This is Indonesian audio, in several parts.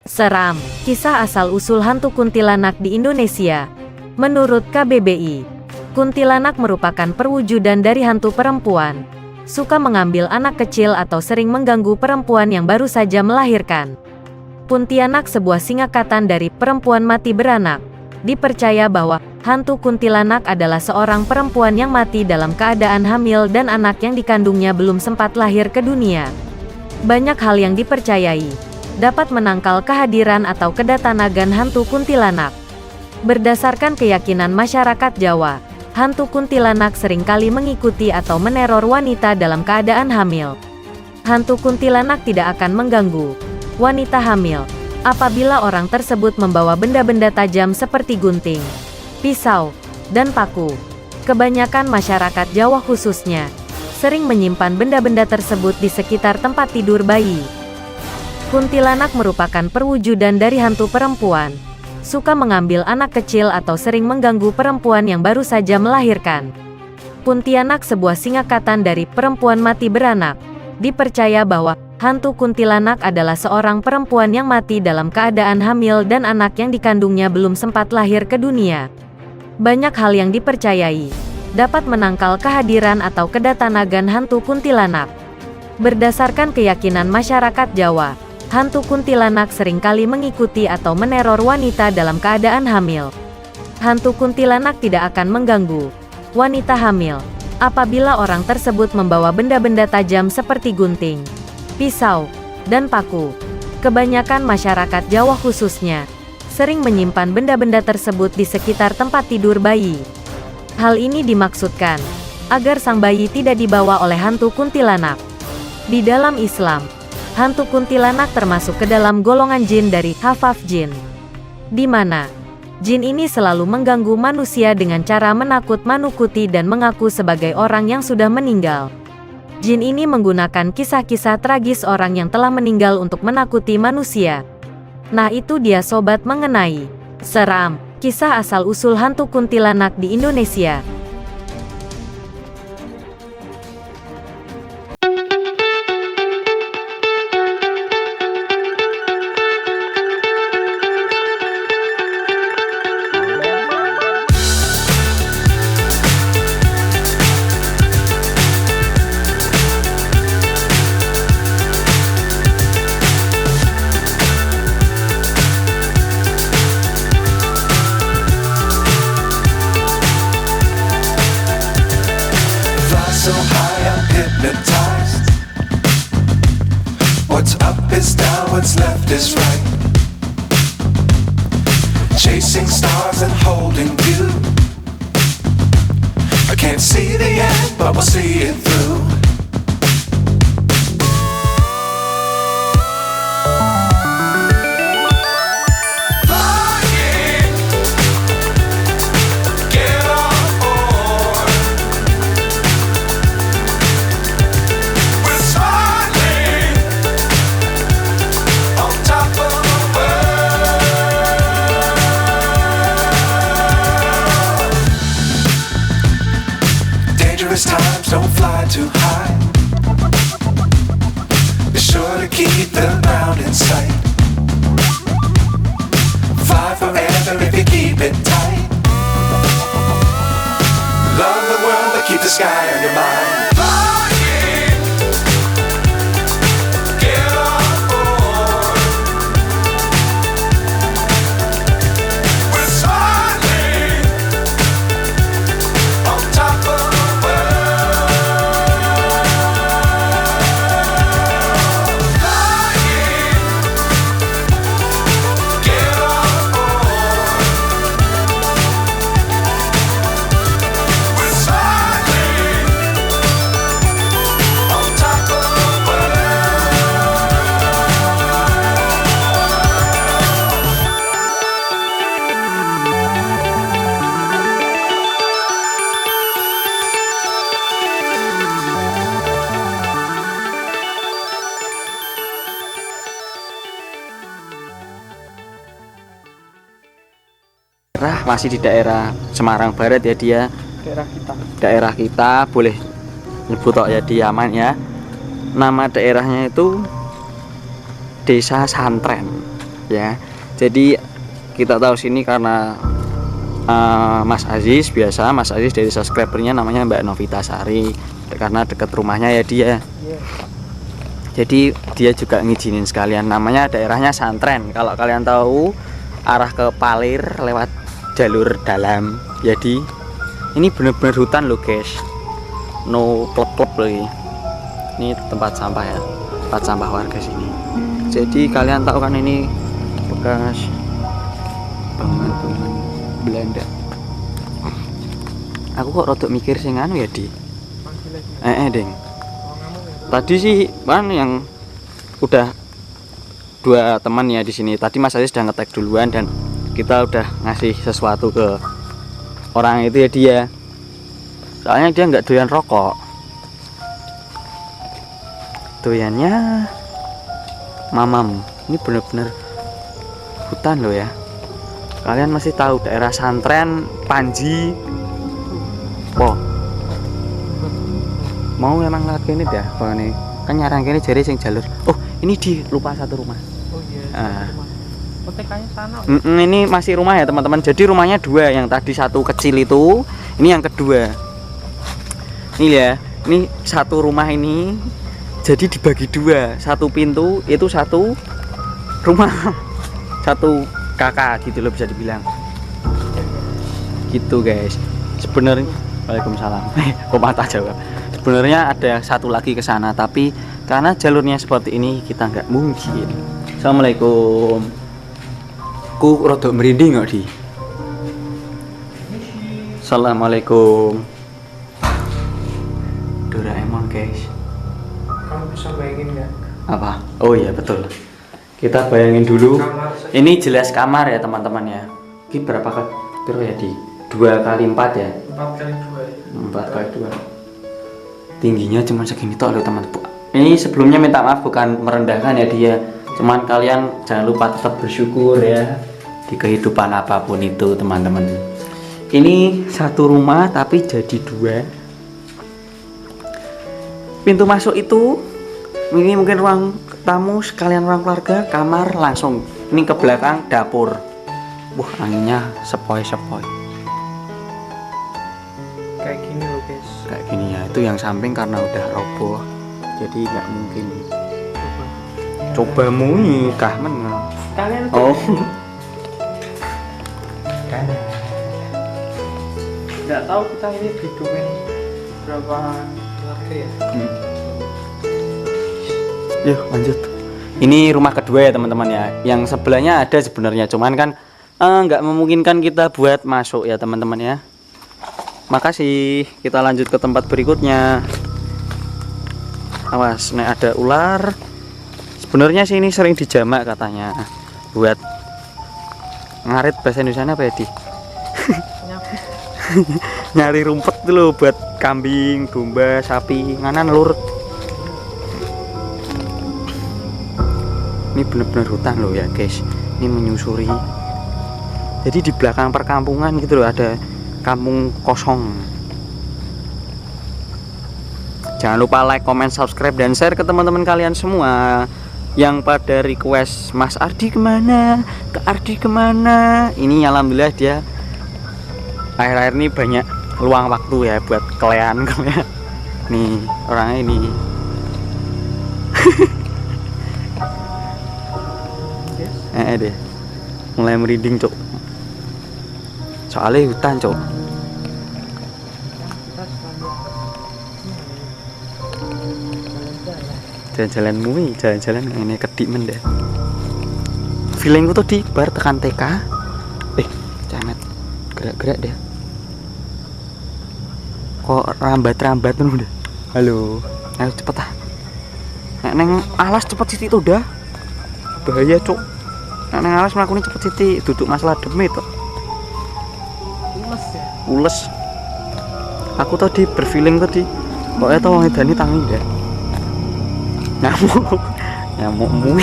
Seram, kisah asal-usul hantu kuntilanak di Indonesia. Menurut KBBI, kuntilanak merupakan perwujudan dari hantu perempuan. Suka mengambil anak kecil atau sering mengganggu perempuan yang baru saja melahirkan. Puntianak sebuah singkatan dari perempuan mati beranak. Dipercaya bahwa hantu kuntilanak adalah seorang perempuan yang mati dalam keadaan hamil dan anak yang dikandungnya belum sempat lahir ke dunia. Banyak hal yang dipercayai dapat menangkal kehadiran atau kedatangan hantu kuntilanak. Berdasarkan keyakinan masyarakat Jawa, hantu kuntilanak seringkali mengikuti atau meneror wanita dalam keadaan hamil. Hantu kuntilanak tidak akan mengganggu wanita hamil apabila orang tersebut membawa benda-benda tajam seperti gunting, pisau, dan paku. Kebanyakan masyarakat Jawa khususnya sering menyimpan benda-benda tersebut di sekitar tempat tidur bayi. Kuntilanak merupakan perwujudan dari hantu perempuan. Suka mengambil anak kecil atau sering mengganggu perempuan yang baru saja melahirkan. Puntianak sebuah singkatan dari perempuan mati beranak. Dipercaya bahwa hantu kuntilanak adalah seorang perempuan yang mati dalam keadaan hamil dan anak yang dikandungnya belum sempat lahir ke dunia. Banyak hal yang dipercayai dapat menangkal kehadiran atau kedatangan hantu kuntilanak. Berdasarkan keyakinan masyarakat Jawa, hantu kuntilanak seringkali mengikuti atau meneror wanita dalam keadaan hamil. Hantu kuntilanak tidak akan mengganggu wanita hamil apabila orang tersebut membawa benda-benda tajam seperti gunting, pisau, dan paku. Kebanyakan masyarakat Jawa khususnya sering menyimpan benda-benda tersebut di sekitar tempat tidur bayi. Hal ini dimaksudkan agar sang bayi tidak dibawa oleh hantu kuntilanak. Di dalam Islam, hantu kuntilanak termasuk ke dalam golongan jin dari hafaf jin, di mana jin ini selalu mengganggu manusia dengan cara menakut-nakuti dan mengaku sebagai orang yang sudah meninggal. Jin ini menggunakan kisah-kisah tragis orang yang telah meninggal untuk menakuti manusia. Nah, itu dia sobat mengenai seram, kisah asal-usul hantu kuntilanak di Indonesia. So high I'm hypnotized. What's up is down, what's left is right. Chasing stars and holding you. I can't see the end, but we'll see it through. Times don't fly too high. Be sure to keep the ground in sight. Fly forever if you keep it tight. Love the world but keep the sky on your mind. Masih di daerah Semarang Barat ya dia. Daerah kita boleh nyebut tok ya di aman ya. Nama daerahnya itu Desa Santren. ya. Jadi kita tahu sini karena Mas Aziz, biasa Mas Aziz dari subscribernya namanya Mbak Novita Sari, karena dekat rumahnya ya dia. Jadi dia juga ngizinin sekalian, namanya daerahnya Santren. Kalau kalian tahu arah ke Palir lewat jalur dalam. Jadi ini bener-bener hutan loh guys, no klub-klub lagi. Ini tempat sampah ya, tempat sampah warga sini. Jadi kalian tahu kan ini bekas bangunan Belanda. Aku kok rodok mikir sing anu ya di deng. Tadi sih kan yang udah 2 teman ya di sini. Tadi Mas Aziz sudah ngetek duluan dan kita udah ngasih sesuatu ke orang itu ya dia. Soalnya dia nggak doyan rokok. Doyannya mamam. Ini bener-bener hutan loh ya. Kalian masih tahu daerah Santren, Panji. Wow. Mau emang lewat kene dah, nih. Kan nyarang kene jari sing jalur. Oh, ini lupa satu rumah. Oh iya. TK-nya sana. Ini masih rumah ya, teman-teman. Jadi rumahnya 2, yang tadi satu kecil itu, ini yang kedua. Ini ya, ini satu rumah ini jadi dibagi 2, satu pintu itu satu rumah. Satu kakak gitu loh bisa dibilang. Gitu guys. Sebenarnya Waalaikumsalam. Kok mata jawab. Sebenarnya ada satu lagi ke sana, tapi karena jalurnya seperti ini kita nggak mungkin. Assalamualaikum. Ku rodok merinding kok di. Assalamualaikum. Doraemon guys. Kamu bisa bayangin nggak? Apa? Oh iya betul. Kita bayangin dulu. Ini jelas kamar ya teman-teman ya. Ini berapa kali? Berapa ya di? 2 kali 4 ya? 4 kali 2 ya? 4 kali 2. Tingginya cuma segini toh loh teman-teman. Ini sebelumnya minta maaf, bukan merendahkan ya dia. Cuman kalian jangan lupa tetap bersyukur ya di kehidupan apapun itu teman-teman. Ini satu rumah tapi jadi 2. Pintu masuk itu ini mungkin ruang tamu sekalian, ruang keluarga, kamar langsung. Ini ke belakang dapur. Wah, anginnya sepoi-sepoi. Kayak gini loh guys. Kayak gini ya. Itu yang samping karena udah roboh. Jadi nggak mungkin. Coba mu nikah men. Kalian Oh. kan nggak tahu kita ini dihidupin berapa keluarga ya. Yuk lanjut. Ini rumah kedua ya teman-teman ya. Yang sebelahnya ada sebenarnya, cuman kan nggak memungkinkan kita buat masuk ya teman-teman ya. Makasih. Kita lanjut ke tempat berikutnya. Awas, nek ada ular. Sebenarnya sih ini sering dijamak katanya buat ngarit, bahasa Indonesia apa ya di? Nyari rumput dulu buat kambing, domba, sapi, nganan lur. Ini bener-bener hutan loh ya guys. Ini menyusuri. Jadi di belakang perkampungan gitu loh, ada kampung kosong. Jangan lupa like, comment, subscribe, dan share ke teman-teman kalian semua yang pada request Mas Ardi kemana, ke Ardi kemana. Ini alhamdulillah dia akhir-akhir ini banyak luang waktu ya buat kalian. Nih orangnya ini. Deh mulai merinding cok, soalnya hutan cok. Jalan-jalan mui, jalan-jalan ini kedik men deh. Feelingku tuh di bar tekan TK. Cemet, gerak-gerak deh. Kok rambat-rambat tuh udah. Halo, ayo cepet ah. Neng alas cepet siti tuh udah. Bahaya cok. Neng alas melakukan cepet siti, duduk masalah demi tuh. Ules ya. Ules. Aku tadi berfeeling tadi. Pokoknya tau wong edani tangi deh. Nyamuk mui.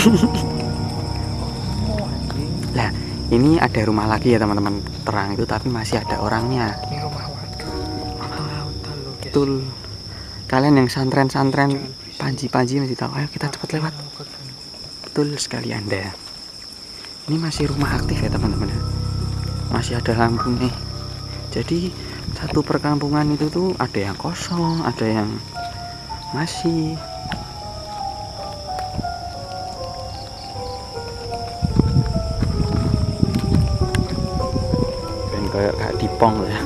Lah ini ada rumah lagi ya teman-teman, terang itu tapi masih ada orangnya. Ini rumah warga. Hutan loh guys. Betul. Kalian yang santren-santren, panji-panji masih tahu. Ayo kita cepat lewat. Betul sekali Anda. Ini masih rumah aktif ya teman-teman ya. Masih ada lampu nih. Jadi satu perkampungan itu tuh ada yang kosong, ada yang masih. Ben kayak gak dipong ya.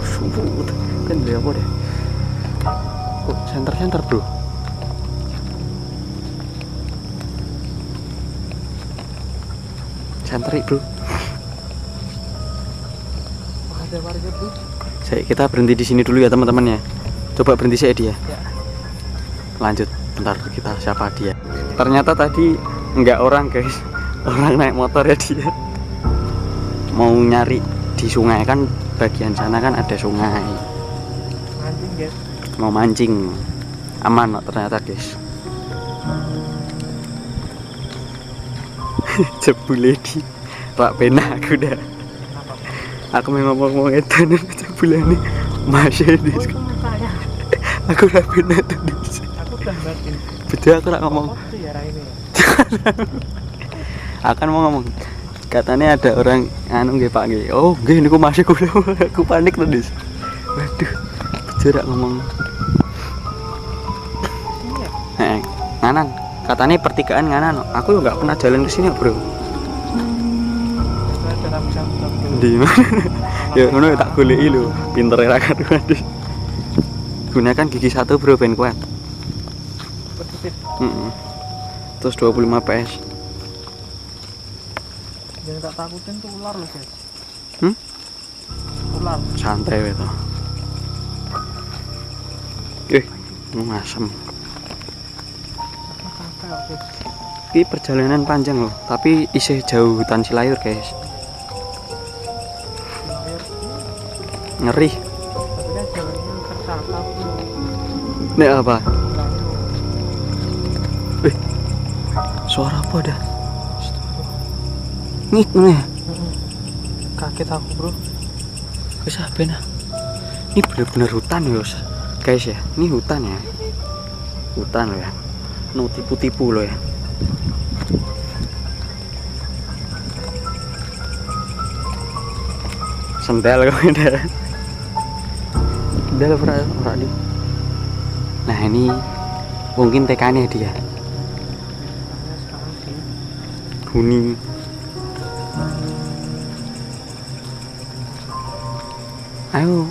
Subuh kan dari apa deh? Kok center bro? Sentrik bro. Ada warga bro. Kita berhenti di sini dulu ya teman-teman ya. Coba berhenti saya dia. Ya. Lanjut, bentar kita siapa dia. Ternyata tadi enggak orang guys, orang naik motor ya dia. Mau nyari di sungai kan, bagian sana kan ada sungai. Mancing guys. Mau mancing, aman kok ternyata guys. Jebule di Pak Pena aku dah. Aku memang ngomong itu nih jebulane masih di. Saya. Aku udah pernah tadi. Aku gambarin. Betul aku nak ngomong. Itu ya ini. Akan mau ngomong. Katanya ada orang anu nggih Pak nggih. Oh, nggih niku masih kulo. Aku panik tadi. Waduh. Betul nak ngomong. Heeh. Nganan. Katanya pertigaan nganan. Aku enggak pernah jalan ke sini, Bro. Di mana? Ya ngono tak goleki lho. Pinter ra kan. Gunakan gigi 1 bro ben kuat. Terus 25 PS. Yang tak takutin tuh ular loh guys. Ular. Santai wae to. Ngasem. Ini perjalanan panjang loh, tapi isih jauh hutan Silayur guys. Ngeri. Tapi kan jalannya tertata bro. Nek apa? Suara apa dah? Ngit nih. Kaget aku bro. Wis ben. Ini bener-bener hutan ya guys ya. Ini hutan ya. Hutan loh ya. No tipu-tipu loh ya. Sendal kok udah. Sendal ora di. Nah ini mungkin TK-nya dia. Kuning. Ayo.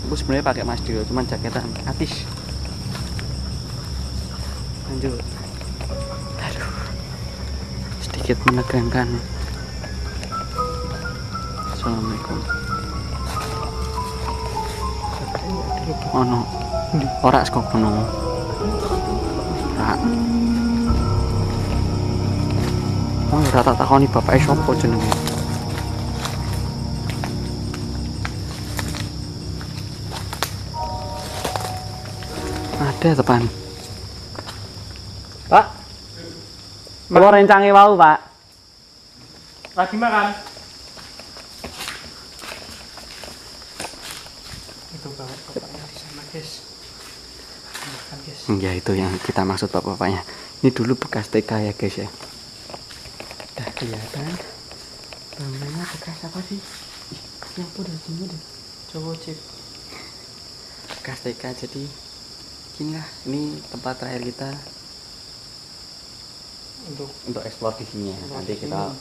Aku sebenarnya pakai Mas Dio, cuman jaketan atis. Lanjut. Aduh. Sedikit menegangkan. Assalamualaikum. Oh no. Ora kok kono. Ora. Oh, ora tak takoni bapake sapa jenenge. Ada tepan. Pak. Kalau rencange wau, Pak. Lagi makan. Itu bapaknya di sana guys. Makan guys. Ya itu yang kita maksud bapak-bapaknya. Ini dulu bekas TK ya guys ya. Udah kelihatan. Namanya bekas apa sih? Yang udah sini deh. Coba cek. Bekas TK jadi inilah ini tempat terakhir kita untuk eksplor di sini ya. Nanti kita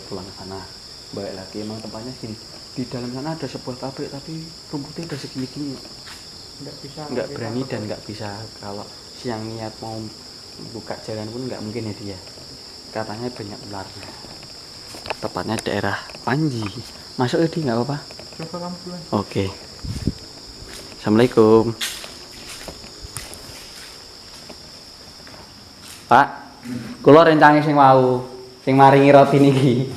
pulang ke sana balik lagi. Emang tempatnya sini. Di dalam sana ada sebuah pabrik tapi rumputnya udah segini-gini. Nggak berani dan nggak bisa. Kalau siang niat mau buka jalan pun nggak mungkin ya dia. Katanya banyak ular. Tepatnya daerah Panji. Masuk ya di nggak apa-apa. Coba kamu pulang. Oke. Assalamualaikum. Pak, kula rencange sing wau, sing maringi roti niki.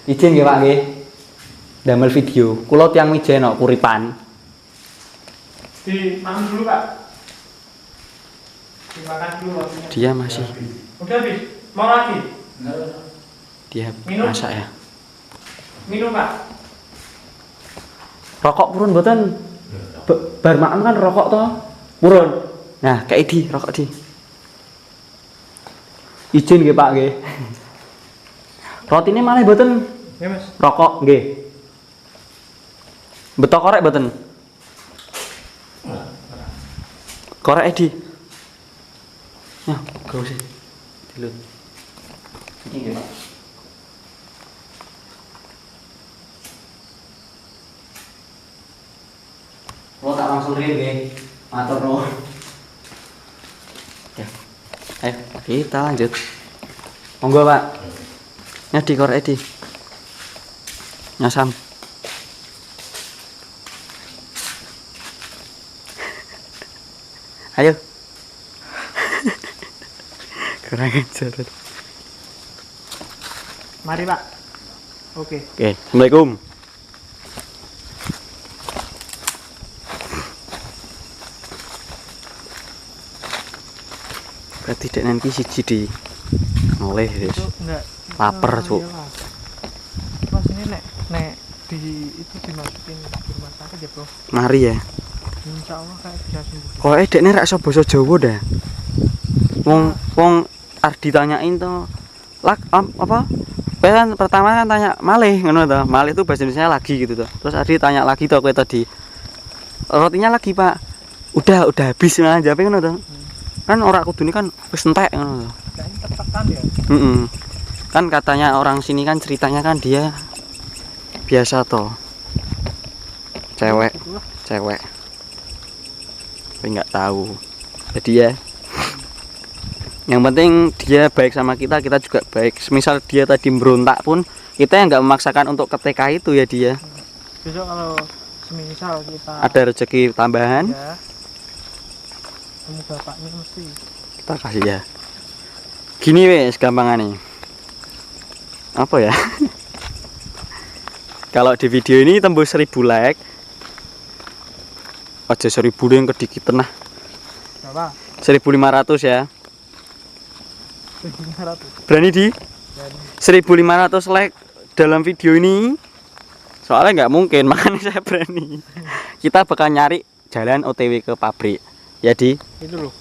Izin nggih Pak nggih. Damel video. Kula tiyang Mijen kok Kuripan. Dimakan dulu Pak. Dimakan dulu rotinya. Dia masih. Udah habis. Mau lagi? Dia Minum? masak ya. Minum Pak. Rokok purun mboten? Bar makan kan rokok toh? Purun. Nah, kayak di rokok di. Izin nggih Pak nggih. Rotine malah mboten Ya Mas. rokok nggih. Betok korek mboten? Korek di. Ya, gak usah. Dilut. Iki nggih Pak. Oh tak langsung riyen nggih. Matur nuwun. Ya. Ayo kita lanjut. Monggo Pak. Nyadi korek di. Nyasam. Ayo. Kurang ajar. Mari Pak. Oke. Oke, Assalamualaikum. Berarti dek nanti siji di oleh wis. Itu enggak. Laper, Cuk. Iyalah. Mas ini nek di itu dimasukin di rumah sakit ya bro. Mari ya. Insya Allah kayak bisa sembuh. Kok dekne rak iso basa Jawa dah. Wong arep ditanyain to. Apa? Kan pertama kan tanya malih ngono to. Malih itu bahasa Indonesia lagi gitu to. Terus Ardi tanya lagi to kowe tadi. Rotinya lagi, Pak. Udah habis nah jawab ngono to. Kan ora kudune kan wis entek ngono to. Nah, ini tertekan ya. Kan katanya orang sini kan ceritanya kan dia biasa toh. Cewek. Tapi nggak tahu. Jadi ya yang penting dia baik sama kita, kita juga baik. Misal dia tadi berontak pun kita yang nggak memaksakan untuk ke TK itu ya dia. Besok kalau semisal kita Ada rezeki tambahan, ya, kamu bapaknya mesti kita kasih ya. Gini wes gampangan nih. Apa ya? Kalau di video ini tembus 1000 like. Aja 1000 yang kedikit nah. berapa? 1500 ya. 1.500. Berani di Dan 1500 like dalam video ini. Soalnya nggak mungkin, makanya saya berani. Kita bakal nyari jalan OTW ke pabrik. Ya di. itu loh.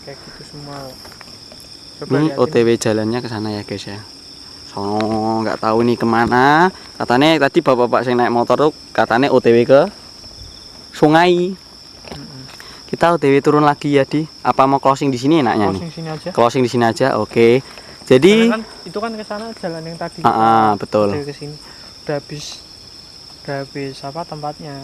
Kayak gitu semua. Coba Ini liatin. OTW jalannya ke sana ya guys ya. Sono nggak tahu nih kemana. Katanya tadi bapak-bapak yang naik motor tuh katanya OTW ke sungai. Kita OTW turun lagi ya di. Apa mau closing di sini enaknya nih? Closing sini aja. Closing di sini aja. Oke. Jadi Karena kan itu kan ke sana jalan yang tadi. betul. Ke sini. Udah habis apa tempatnya,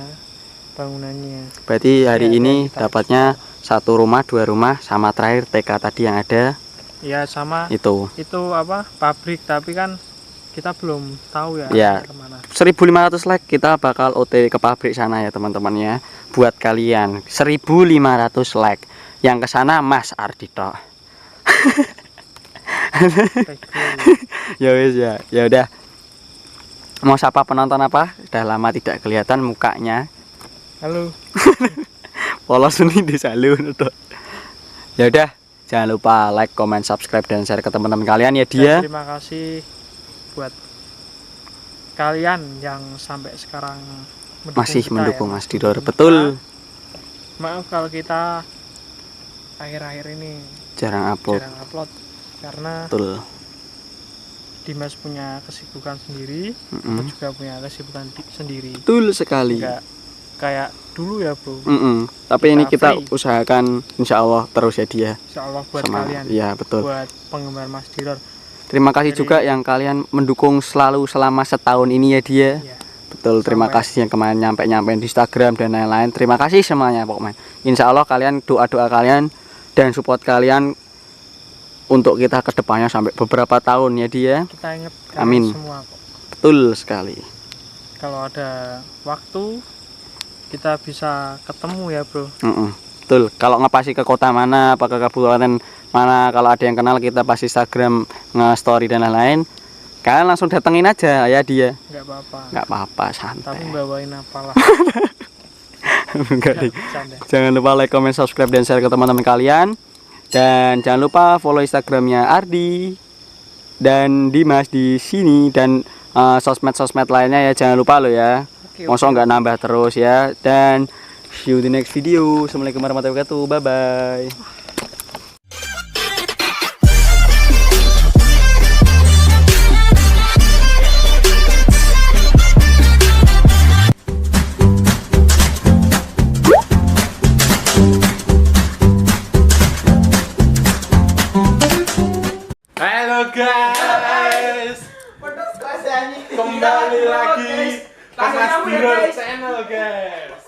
bangunannya. Berarti hari Ya, ini kita dapatnya 1 rumah, 2 rumah sama terakhir TK tadi yang ada Ya sama itu. itu apa pabrik, tapi kan kita belum tahu ya, Ya. kemana. 1500 like kita bakal OTW ke pabrik sana ya teman-teman ya. Buat kalian 1500 like yang ke sana Mas Ardito. Ya wis ya. Ya udah. Mau sapa penonton apa? Udah lama tidak kelihatan mukanya. Halo. Polos ini di salon tuh. Ya udah, jangan lupa like, comment, subscribe dan share ke teman-teman kalian ya dia. Dan terima kasih buat kalian yang sampai sekarang Masih kita mendukung ya, Mas Didor. mendukung Betul. kita. Maaf kalau kita akhir-akhir ini Jarang upload. jarang upload karena Betul. Dimas punya kesibukan sendiri, Mm-mm. aku juga punya kesibukan sendiri. Betul sekali. Enggak kayak dulu ya, Bro. Tapi Kita ini kita free. usahakan insya Allah terus ya dia. Insya Allah buat Sama. kalian, Iya betul. buat penggemar Mas Didor. Terima kasih Jadi- juga yang kalian mendukung selalu selama setahun ini ya dia. Ya. Betul, terima Sampai- kasih yang kemarin nyampe di Instagram dan lain-lain. Terima kasih semuanya pokoknya. Insya Allah kalian doa-doa kalian dan support kalian untuk kita kedepannya sampai beberapa tahun ya dia. Kita ingat Amin. kalian semua kok. Betul sekali. Kalau ada waktu kita bisa ketemu ya, Bro. Betul. Kalau ngepasi ke kota mana, apa ke kabupaten mana, kalau ada yang kenal kita pasti Instagram, nge-story dan lain-lain. Kalian langsung datengin aja ya dia. Nggak apa-apa. Nggak apa-apa, Tapi santai. bawain apalah. Enggak, Dik. Bercanda. Jangan lupa like, comment, subscribe dan share ke teman-teman kalian. Dan jangan lupa follow Instagramnya Ardi dan Dimas di sini dan sosmed-sosmed lainnya ya jangan lupa lo ya. Mosok nggak nambah terus ya. Dan see you di next video. Assalamualaikum warahmatullahi wabarakatuh. Bye bye. Halo guys, kembali lagi ke Mas Birol Channel guys.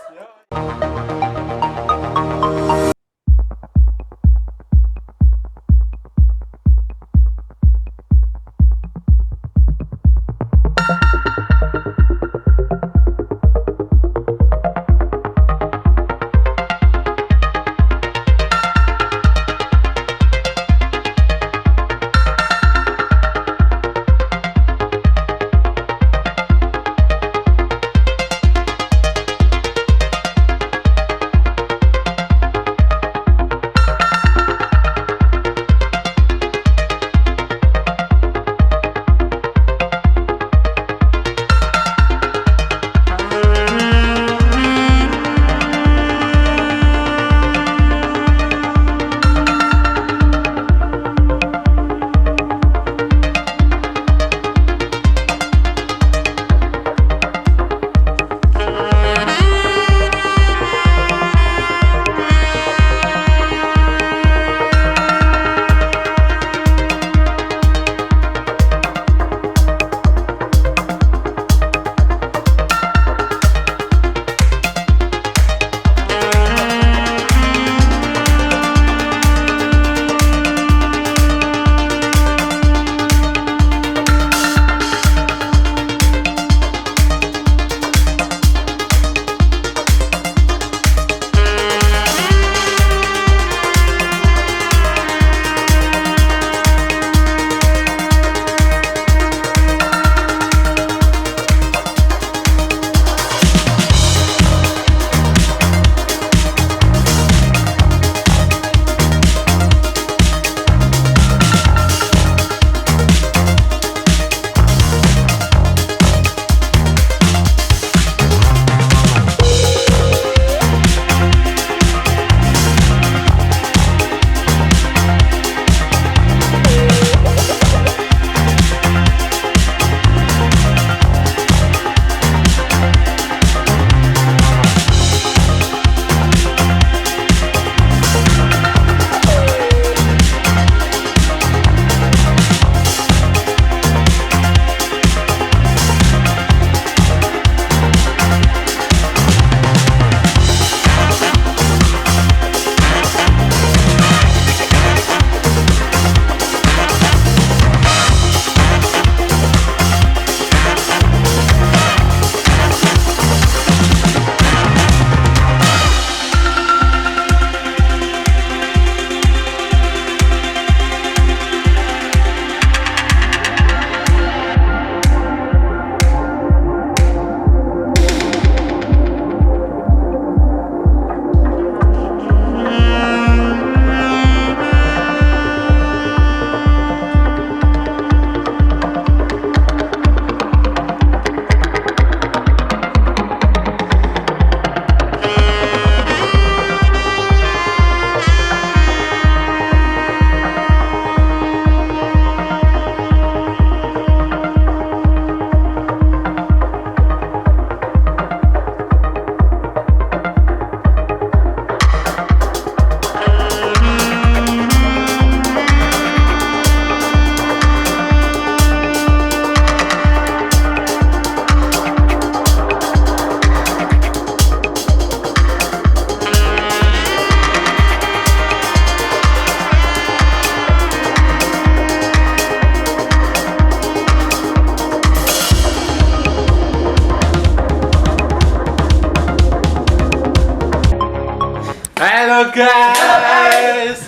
Halo guys,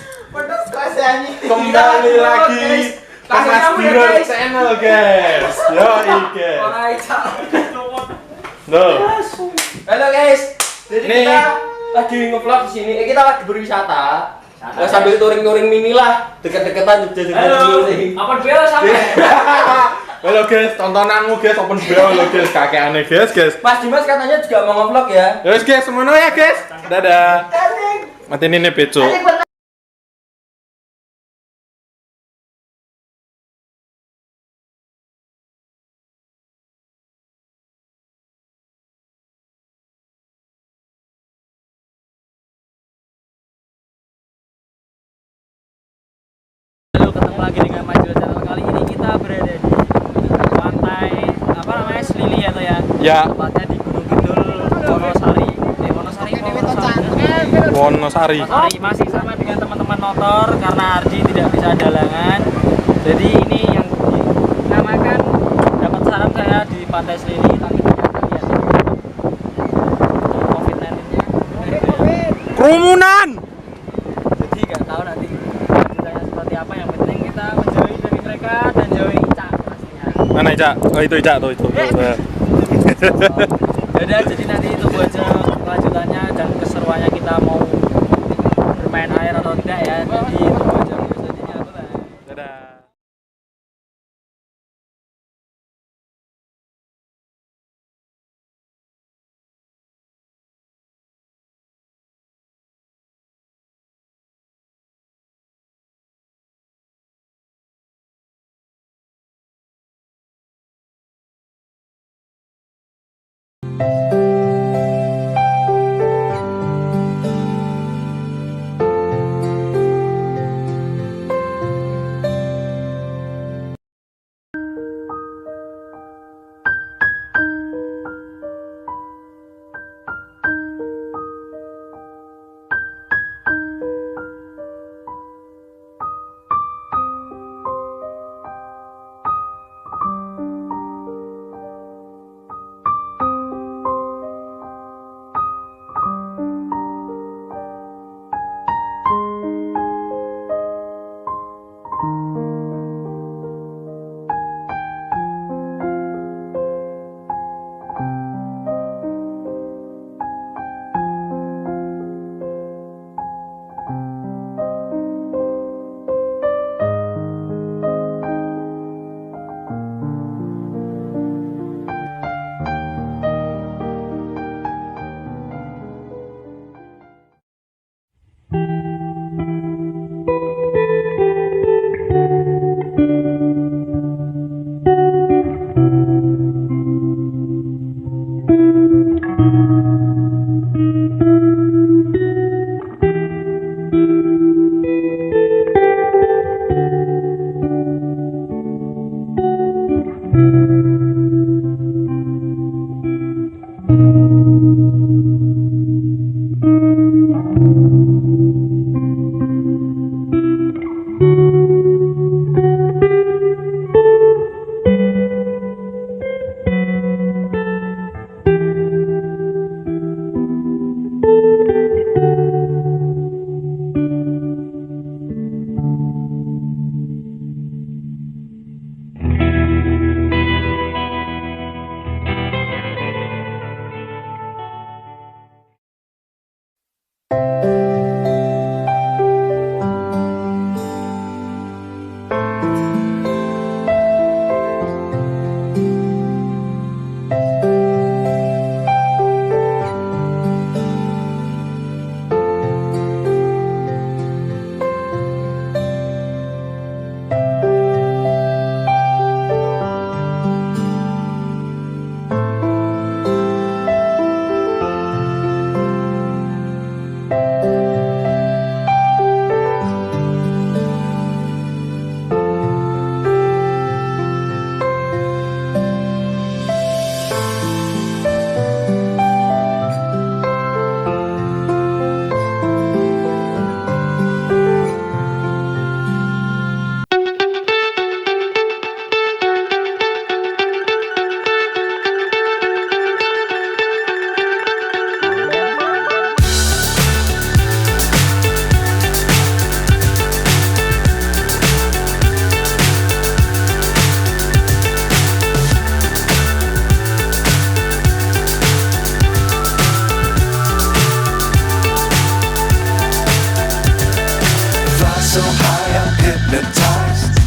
kembali lagi ke Mas Birol Channel guys. Yo guys. Loh. Halo guys, jadi Nih. kita lagi nge-vlog di sini. Kita lagi berwisata. Sambil touring-touring mini lah, deket-deketan juga. Halo, apa dia sampai? Halo guys, tontonanmu guys, open BO lo guys, kakeane guys. Mas Dimas katanya juga mau nge-vlog ya. Ya wis guys, semono ya guys. Dadah. Mati ini beco. Halo, ketemu lagi dengan Majul Channel. Kali ini kita berada di pantai apa namanya Selili ya toh ya. Ya, Tepatnya di Gunung Kidul Wonosari. Wonosari. Wonosari. Wonosari masih sama dengan teman-teman motor karena Ardi tidak bisa ada halangan. Jadi ini yang dinamakan dapat saran saya di pantai Selili tapi ternyata lihat COVID-19-nya. Kerumunan. Jadi nggak tahu nanti ceritanya seperti apa. Yang penting kita menjauhi dari mereka dan jauhi Ica pastinya. Mana Ica? Oh itu Ica tuh itu. Yaudah, jadi nanti itu aja kelanjutannya dan keseruannya kita mau bermain air atau tidak ya. Jadi itu aja selanjutnya. Bye. Dadah. so high I'm hypnotized.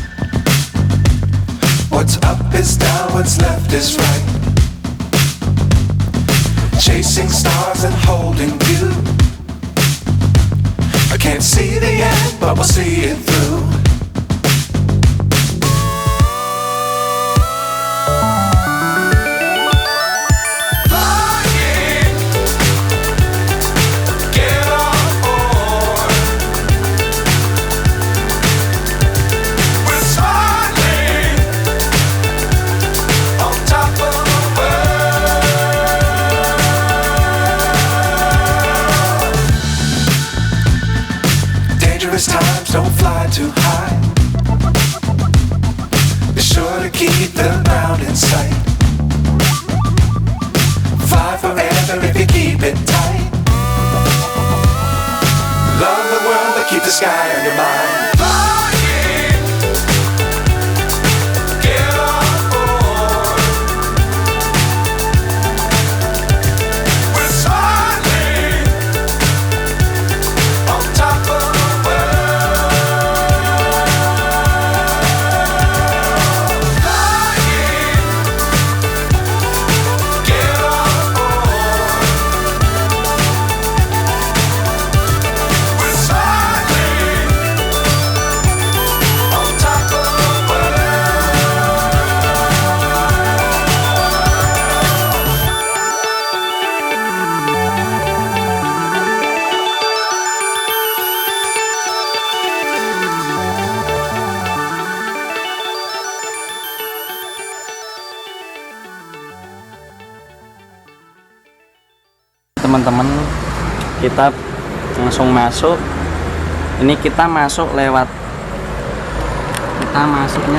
What's up is down, what's left is right. Chasing stars and holding you. I can't see the end, but we'll see it through. Flying, get on board. We're smiling on top of the world. Dangerous times, don't fly too high. Be sure to keep the ground in sight. Fly forever if you keep it tight. Love the world, but keep the sky on your mind. Flying, get on board. We're smiling on top of the world. Flying, get on board. We're smiling on top of the world. Teman-teman, kita langsung masuk. Ini kita masuknya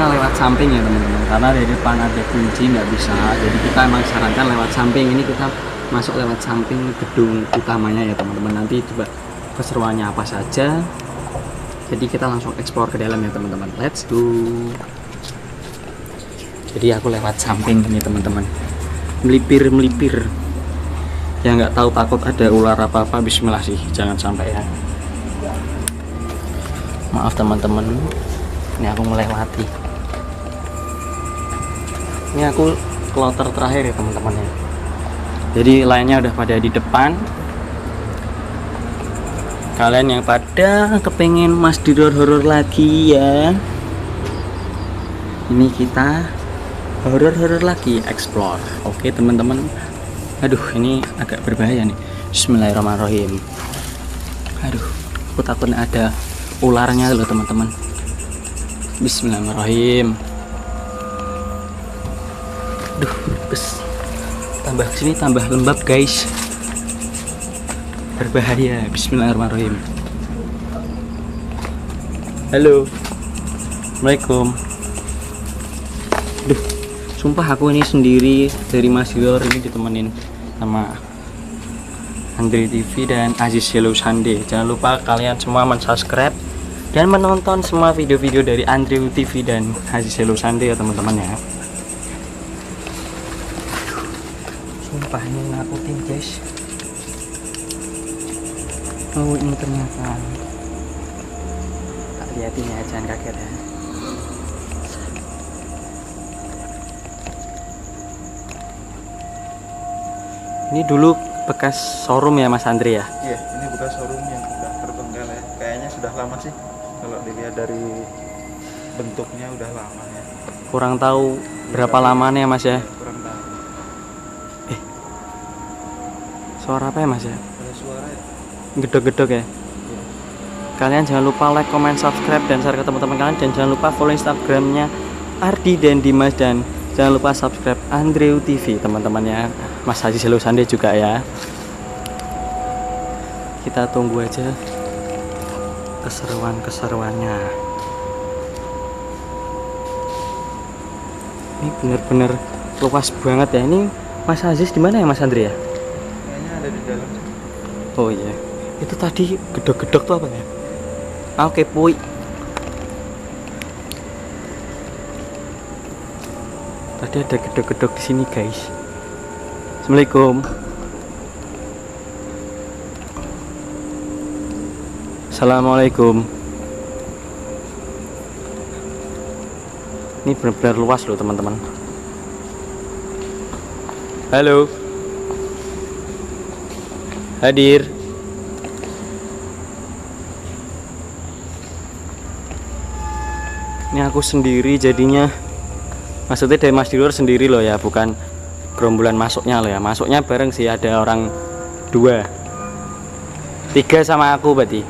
lewat samping ya teman-teman, karena dari depan ada kunci nggak bisa, jadi kita emang sarankan lewat samping. Ini kita masuk lewat samping gedung utamanya ya teman-teman. Nanti coba keseruannya apa saja, jadi kita langsung explore ke dalam ya teman-teman. Let's go. Jadi aku lewat samping ini teman-teman, melipir ya, nggak tahu takut ada ular apa-apa. Bismillah sih, jangan sampai ya. Maaf teman-teman, ini aku melewati. Ini aku kloter terakhir ya teman-teman ya. Jadi lainnya udah pada di depan. Kalian yang pada kepengen mas horor lagi ya, ini kita horor lagi, explore. Oke teman-teman. Aduh, ini agak berbahaya nih. Bismillahirrahmanirrahim. Aduh, aku takut ada ularnya loh teman-teman. Bismillahirrahmanirrahim. Duh, bes. Tambah sini tambah lembab guys. Berbahaya. Bismillahirrahmanirrahim. Halo. Assalamualaikum. Duh, sumpah aku ini sendiri dari Mas Hilor, ini ditemenin sama Andre TV dan Aziz Hello Sande. Jangan lupa kalian semua mensubscribe dan menonton semua video-video dari Andre TV dan Aziz Hello Sande ya teman-teman ya. Sumpah ini nakutin guys. Oh ini ternyata. Tak liatin ya, jangan kaget ya. Ini dulu bekas showroom ya Mas Andre ya? Iya, ini bekas showroom yang sudah terbengkalai. Kayaknya sudah lama sih. Kalau dilihat dari bentuknya udah lama ya. Kurang tahu berapa lamanya Mas ya? Kurang tahu. Suara apa ya Mas ya? Ada suara ya? Gedok-gedok ya? Kalian jangan lupa like, comment, subscribe, dan share ke teman-teman kalian. Dan jangan lupa follow Instagramnya Ardi dan Dimas. Dan jangan lupa subscribe Andre TV teman-temannya Mas Haji Hello Sande juga ya. Kita tunggu aja keseruannya. Ini bener-bener luas banget ya. Ini Mas Aziz di mana ya Mas Andre ya? Kayaknya ada di dalam. Oh iya. Itu tadi gedok-gedok tuh apa ya? Oke, puy. Tadi ada gedok-gedok di sini, guys. Assalamualaikum. Assalamualaikum. Ini benar-benar luas loh, teman-teman. Halo. Hadir. Ini aku sendiri jadinya. Maksudnya dari Mas di luar sendiri loh ya, bukan gerombolan masuknya loh ya. Masuknya bareng sih, ada orang 2 3 sama aku berarti.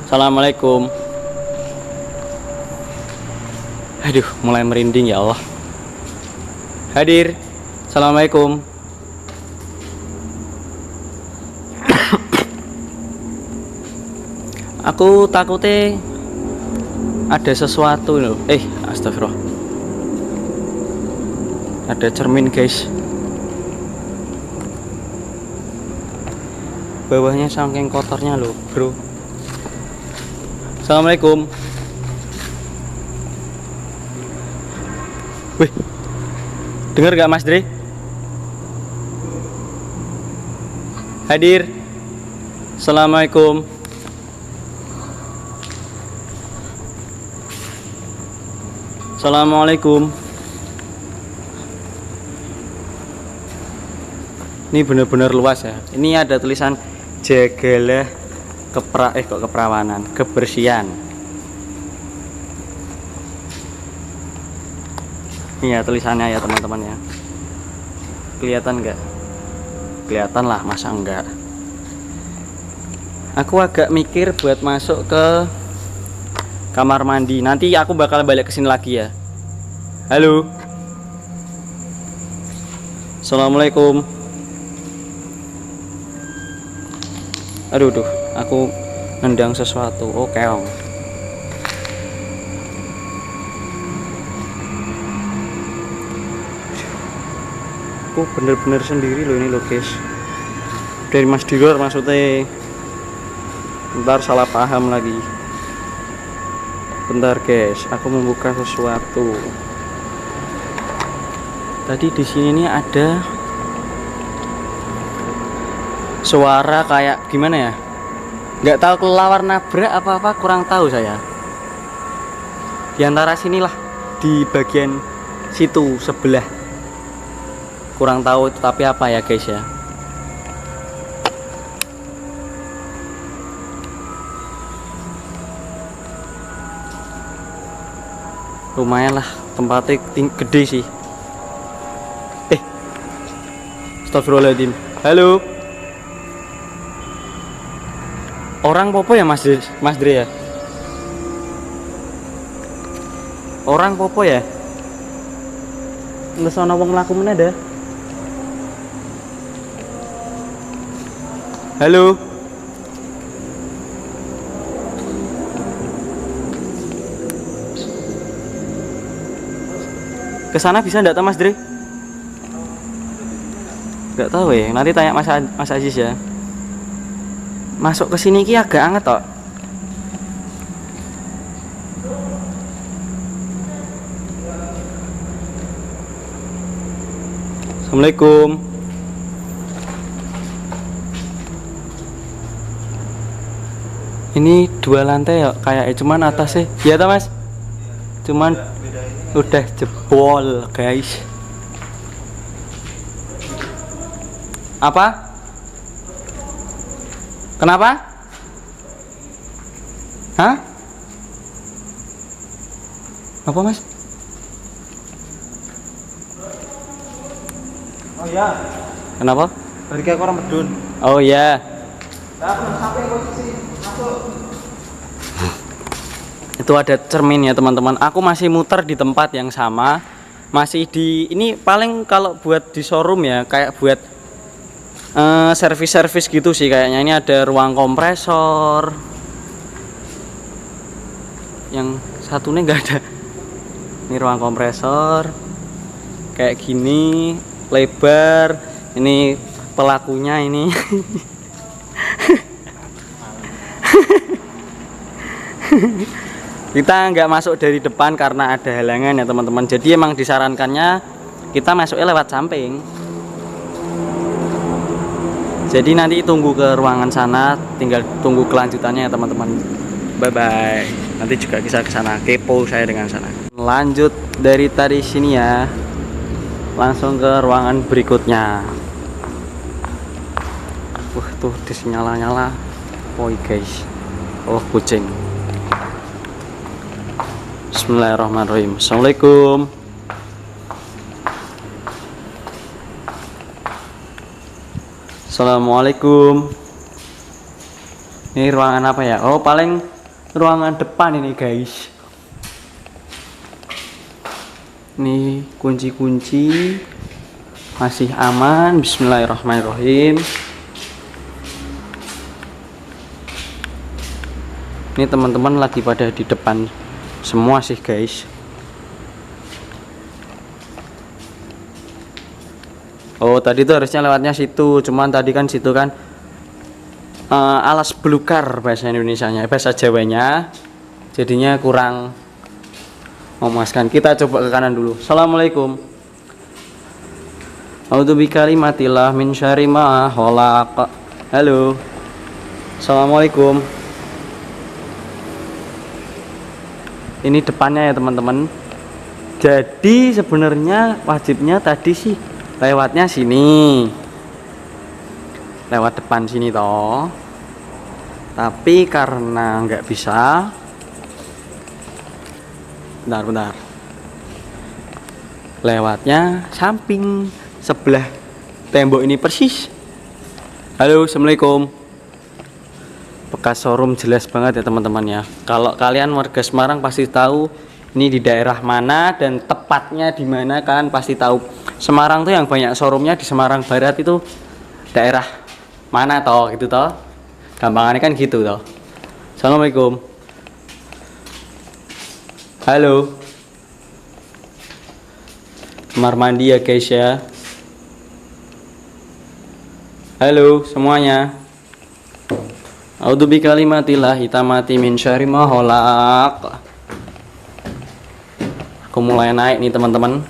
Assalamualaikum. Aduh, mulai merinding ya Allah. Hadir. Assalamualaikum. Aku takutnya ada sesuatu loh. Astagfirullah. Ada cermin guys. Bawahnya saking kotornya loh bro. Assalamualaikum. Wih, dengar gak Mas Dre? Hadir. Assalamualaikum. Assalamualaikum. Ini benar-benar luas ya. Ini ada tulisan jagalah keperawanan, kebersihan. Ini ya tulisannya ya teman-teman ya. Kelihatan nggak? Kelihatan lah, masa enggak? Aku agak mikir buat masuk ke kamar mandi. Nanti aku bakal balik ke sini lagi ya. Halo. Assalamualaikum. Aduh, aku nendang sesuatu. Oh, keong. Aku bener-bener sendiri loh ini loh guys. Dari Mas di luar maksudnya. Ntar salah paham lagi. Bentar guys, aku membuka sesuatu. Tadi di sini nih ada suara kayak gimana ya? Nggak tahu kelelawar nabrak apa-apa, kurang tahu saya. Di antara sinilah, di bagian situ sebelah. Kurang tahu itu tapi apa ya guys ya. Lumayan lah, tempatnya gede sih. Astagfirullahaladzim. Halo. Orang popo ya Mas Dre ya? Orang popo ya? Nggak sono wong mlaku meneh dah. Halo. Kesana bisa enggak Mas Dre? Enggak tahu ya, nanti tanya Mas Aziz ya. Masuk ke sini ki agak anget toh. Assalamualaikum. Ini 2 lantai ya, kayak cuman atasnya. Iya toh Mas? Cuman udah jebol guys. Apa? Kenapa? Hah? Apa Mas? Oh ya, Kenapa? balik ke orang medun. Oh ya. Sampai posisi masuk. Itu ada cermin ya teman-teman. Aku masih muter di tempat yang sama. Masih di ini paling kalau buat di showroom ya, kayak buat servis-servis gitu sih kayaknya. Ini ada ruang kompresor. Yang satunya nggak ada. Ini ruang kompresor. Kayak gini, lebar. Ini pelakunya ini. Kita nggak masuk dari depan karena ada halangan ya teman-teman. Jadi emang disarankannya kita masuknya lewat samping. Jadi nanti tunggu ke ruangan sana, tinggal tunggu kelanjutannya ya teman-teman. Bye bye. Nanti juga bisa ke sana, kepo saya dengan sana. Lanjut dari tadi sini ya. langsung ke ruangan berikutnya. Tuh nyala-nyala. Woi guys. Oh kucing. Bismillahirrahmanirrahim. Assalamualaikum. Assalamualaikum. Ini ruangan apa ya? Oh paling ruangan depan ini guys. Ini kunci-kunci masih aman. Bismillahirrahmanirrahim. Ini teman-teman lagi pada di depan semua sih guys. Oh tadi tuh harusnya lewatnya situ, cuman tadi kan situ kan alas belukar bahasa Indonesianya, bahasa Jawanya, jadinya kurang memuaskan. Kita coba ke kanan dulu. Assalamualaikum. A'udzubikalimatillah min syarri ma khalaq. Halo. Assalamualaikum. Ini depannya ya teman-teman. Jadi sebenarnya wajibnya tadi sih lewatnya sini, lewat depan sini toh. Tapi karena nggak bisa, bentar, lewatnya samping sebelah tembok ini persis. Halo, assalamualaikum. Bekas showroom jelas banget ya teman-teman ya. Kalau kalian warga Semarang pasti tahu ini di daerah mana dan tepatnya di mana, kan pasti tahu. Semarang tuh yang banyak showroomnya di Semarang Barat itu daerah mana toh gitu toh. Gampangannya kan gitu toh. Assalamualaikum. Halo. Kamar mandi ya guys ya. Halo semuanya. A'udzubikalimatillah hitamati min syarri ma khalaq. Aku mulai naik nih teman-teman.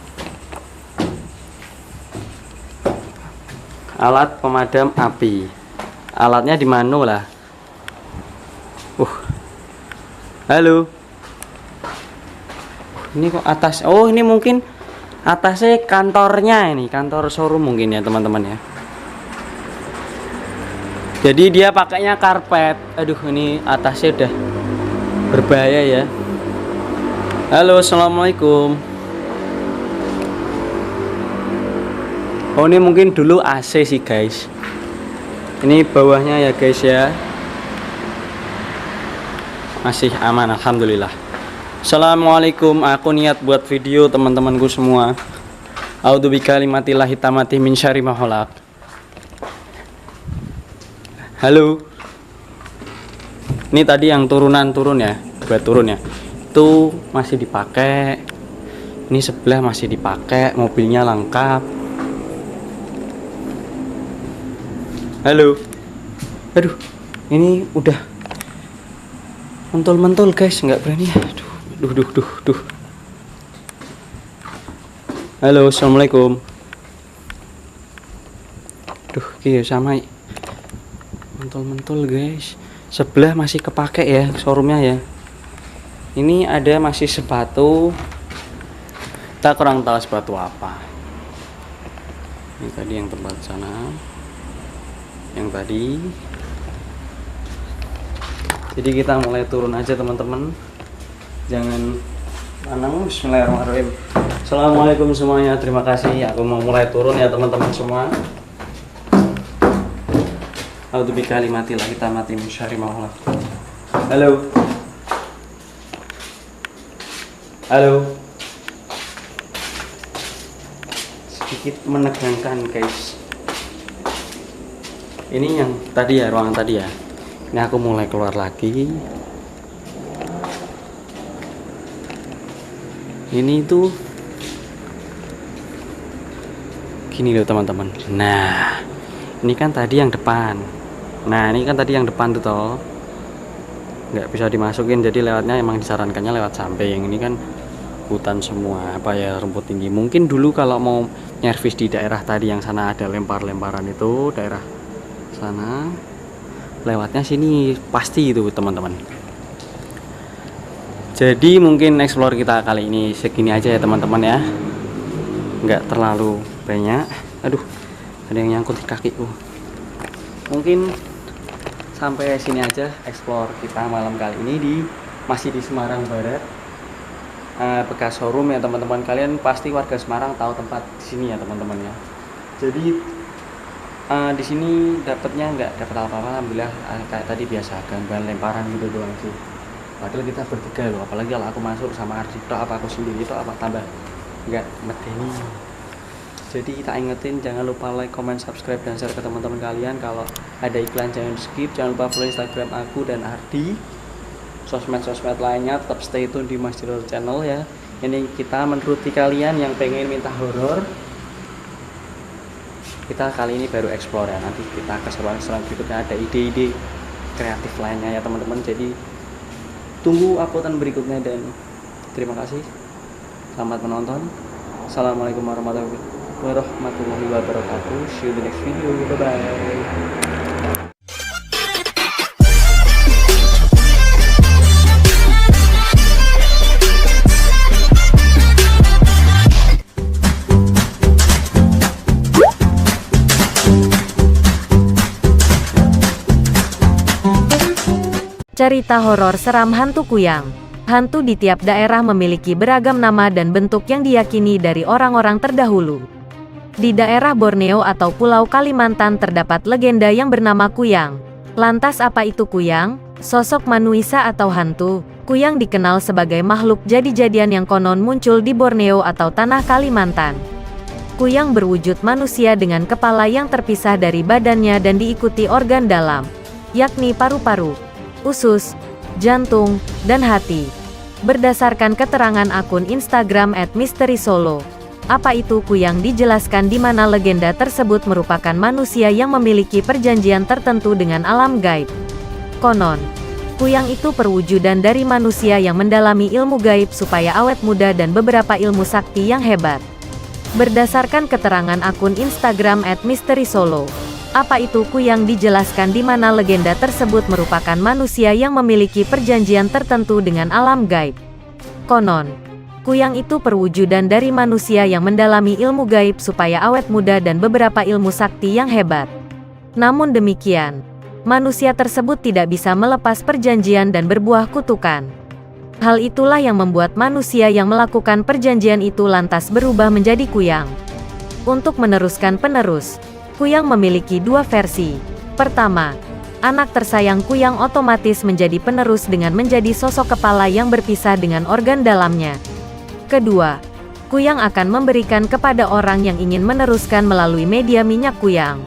Alat pemadam api. Alatnya di mana lah? Halo. Ini kok atas? Oh, ini mungkin atasnya kantornya ini, kantor showroom mungkin ya teman-teman ya. Jadi dia pakainya karpet. Aduh, ini atasnya udah berbahaya ya. Halo, assalamualaikum. Oh, ini mungkin dulu AC sih guys. Ini bawahnya ya guys ya. Masih aman alhamdulillah. Assalamualaikum. Aku niat buat video teman-temanku semua. A'udzubikalimatillah hitamati min syarri ma khalaq. Halo. Ini tadi yang turun ya, buat turun ya. Itu masih dipakai. Ini sebelah masih dipakai, mobilnya lengkap. Halo. Aduh, ini udah mentul-mentul guys, nggak berani ya. Duh. Halo, assalamualaikum. Duh, iya sama. Mentul guys. Sebelah masih kepake ya showroomnya ya. Ini ada masih sepatu. Kita kurang tahu sepatu apa. Ini tadi yang tempat sana. Yang tadi. Jadi kita mulai turun aja teman-teman. Jangan anang. Bismillahirrahmanirrahim. Assalamualaikum semuanya. Terima kasih. Aku mau mulai turun ya teman-teman semua. A'udzubikalimatillah hitamati min syarri ma khalaq. Halo. Halo. Sedikit menegangkan guys. Ini yang tadi ya, ruangan tadi ya. Ini aku mulai keluar lagi. Ini tuh gini loh teman-teman. Nah, ini kan tadi yang depan. Nah, ini kan tadi yang depan tuh toh. Nggak bisa dimasukin, jadi lewatnya emang disarankannya lewat samping. Ini kan hutan semua, apa ya, rumput tinggi. Mungkin dulu kalau mau nyervis di daerah tadi yang sana ada lempar-lemparan itu, daerah sana, lewatnya sini pasti itu teman-teman. Jadi mungkin explore kita kali ini segini aja ya teman-teman ya. nggak terlalu banyak. Aduh, ada yang nyangkut di kakiku. Mungkin sampai sini aja explore kita malam kali ini masih di Semarang Barat, bekas showroom ya teman-teman. Kalian pasti warga Semarang tahu tempat di sini ya teman-teman ya. Jadi di sini dapatnya nggak dapat apa-apa, alhamdulillah. Kayak tadi biasa gangguan lemparan gitu doang sih. Padahal kita bertiga loh, apalagi kalau aku masuk sama Ardi, apa aku sendiri itu apa tambah nggak medeni. Jadi kita ingetin jangan lupa like, comment, subscribe, dan share ke teman-teman kalian. Kalau ada iklan jangan skip. Jangan lupa follow Instagram aku dan Ardi. Sosmed-sosmed lainnya tetap stay tune di Mas Jirol Channel ya. Ini kita menuruti kalian yang pengen minta horor. Kita kali ini baru explore ya. Nanti kita keseruan-keseruan berikutnya ada ide-ide kreatif lainnya ya teman-teman. Jadi tunggu uploadan berikutnya dan terima kasih. Selamat menonton. Assalamualaikum warahmatullahi wabarakatuh. See you in the next video. Bye bye. Cerita horor seram hantu kuyang. Hantu di tiap daerah memiliki beragam nama dan bentuk yang diyakini dari orang-orang terdahulu. Di daerah Borneo atau Pulau Kalimantan terdapat legenda yang bernama kuyang. Lantas apa itu kuyang? Sosok manusia atau hantu? Kuyang dikenal sebagai makhluk jadi-jadian yang konon muncul di Borneo atau tanah Kalimantan. Kuyang berwujud manusia dengan kepala yang terpisah dari badannya dan diikuti organ dalam, yakni paru-paru, usus, jantung, dan hati. Berdasarkan keterangan akun Instagram @misterisolo, apa itu kuyang dijelaskan di mana legenda tersebut merupakan manusia yang memiliki perjanjian tertentu dengan alam gaib. Konon, kuyang itu perwujudan dari manusia yang mendalami ilmu gaib supaya awet muda dan beberapa ilmu sakti yang hebat. Berdasarkan keterangan akun Instagram @misterisolo, apa itu kuyang dijelaskan di mana legenda tersebut merupakan manusia yang memiliki perjanjian tertentu dengan alam gaib. Konon, kuyang itu perwujudan dari manusia yang mendalami ilmu gaib supaya awet muda dan beberapa ilmu sakti yang hebat. Namun demikian, manusia tersebut tidak bisa melepas perjanjian dan berbuah kutukan. Hal itulah yang membuat manusia yang melakukan perjanjian itu lantas berubah menjadi kuyang. Untuk meneruskan penerus, kuyang memiliki dua versi. Pertama, anak tersayang kuyang otomatis menjadi penerus dengan menjadi sosok kepala yang berpisah dengan organ dalamnya. Kedua, kuyang akan memberikan kepada orang yang ingin meneruskan melalui media minyak kuyang.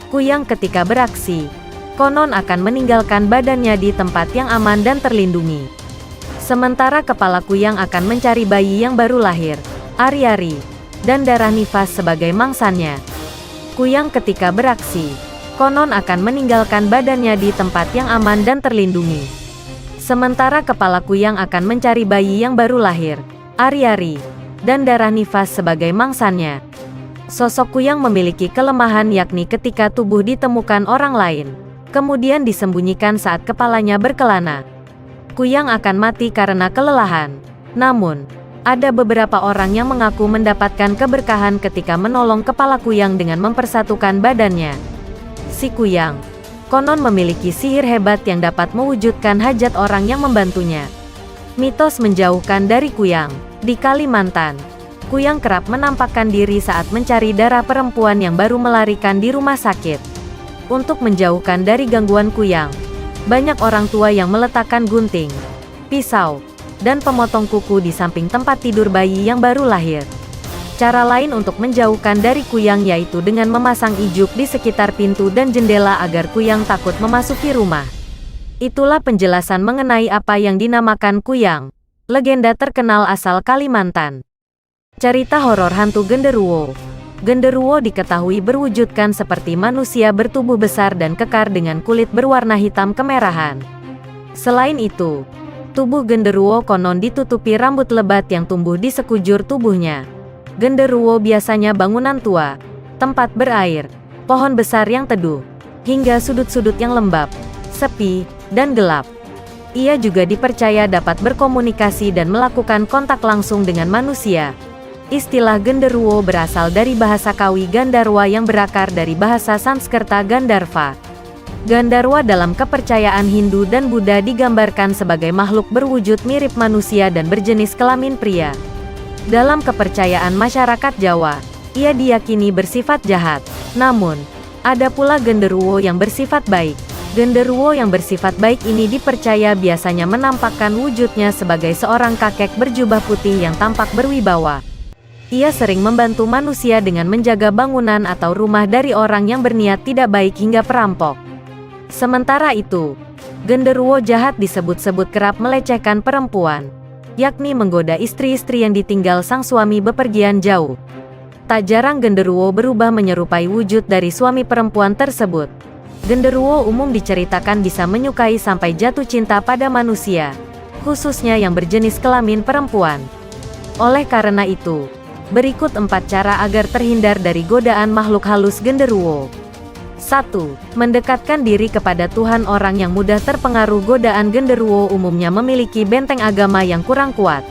Kuyang ketika beraksi, konon akan meninggalkan badannya di tempat yang aman dan terlindungi. Sementara kepala kuyang akan mencari bayi yang baru lahir, ari-ari, dan darah nifas sebagai mangsannya. Kuyang ketika beraksi, konon akan meninggalkan badannya di tempat yang aman dan terlindungi. Sementara kepala kuyang akan mencari bayi yang baru lahir, ari-ari, dan darah nifas sebagai mangsannya. Sosok kuyang memiliki kelemahan yakni ketika tubuh ditemukan orang lain, kemudian disembunyikan saat kepalanya berkelana. Kuyang akan mati karena kelelahan. Namun, ada beberapa orang yang mengaku mendapatkan keberkahan ketika menolong kepala kuyang dengan mempersatukan badannya. Si kuyang, konon memiliki sihir hebat yang dapat mewujudkan hajat orang yang membantunya. Mitos menjauhkan dari kuyang. Di Kalimantan, kuyang kerap menampakkan diri saat mencari darah perempuan yang baru melarikan di rumah sakit. Untuk menjauhkan dari gangguan kuyang, banyak orang tua yang meletakkan gunting, pisau, dan pemotong kuku di samping tempat tidur bayi yang baru lahir. Cara lain untuk menjauhkan dari kuyang yaitu dengan memasang ijuk di sekitar pintu dan jendela agar kuyang takut memasuki rumah. Itulah penjelasan mengenai apa yang dinamakan kuyang, legenda terkenal asal Kalimantan. Cerita horor hantu genderuwo. Genderuwo diketahui berwujudkan seperti manusia bertubuh besar dan kekar dengan kulit berwarna hitam kemerahan. Selain itu, tubuh genderuwo konon ditutupi rambut lebat yang tumbuh di sekujur tubuhnya. Genderuwo biasanya bangunan tua, tempat berair, pohon besar yang teduh, hingga sudut-sudut yang lembab, sepi, dan gelap. Ia juga dipercaya dapat berkomunikasi dan melakukan kontak langsung dengan manusia. Istilah genderuwo berasal dari bahasa Kawi Gandarwa yang berakar dari bahasa Sanskerta Gandharva. Gandarwa dalam kepercayaan Hindu dan Buddha digambarkan sebagai makhluk berwujud mirip manusia dan berjenis kelamin pria. Dalam kepercayaan masyarakat Jawa, ia diyakini bersifat jahat. Namun, ada pula genderuwo yang bersifat baik. Genderuwo yang bersifat baik ini dipercaya biasanya menampakkan wujudnya sebagai seorang kakek berjubah putih yang tampak berwibawa. Ia sering membantu manusia dengan menjaga bangunan atau rumah dari orang yang berniat tidak baik hingga perampok. Sementara itu, genderuwo jahat disebut-sebut kerap melecehkan perempuan, yakni menggoda istri-istri yang ditinggal sang suami bepergian jauh. Tak jarang genderuwo berubah menyerupai wujud dari suami perempuan tersebut. Genderuwo umum diceritakan bisa menyukai sampai jatuh cinta pada manusia, khususnya yang berjenis kelamin perempuan. Oleh karena itu, berikut 4 cara agar terhindar dari godaan makhluk halus genderuwo. 1. Mendekatkan diri kepada Tuhan. Orang yang mudah terpengaruh godaan genderuwo umumnya memiliki benteng agama yang kurang kuat.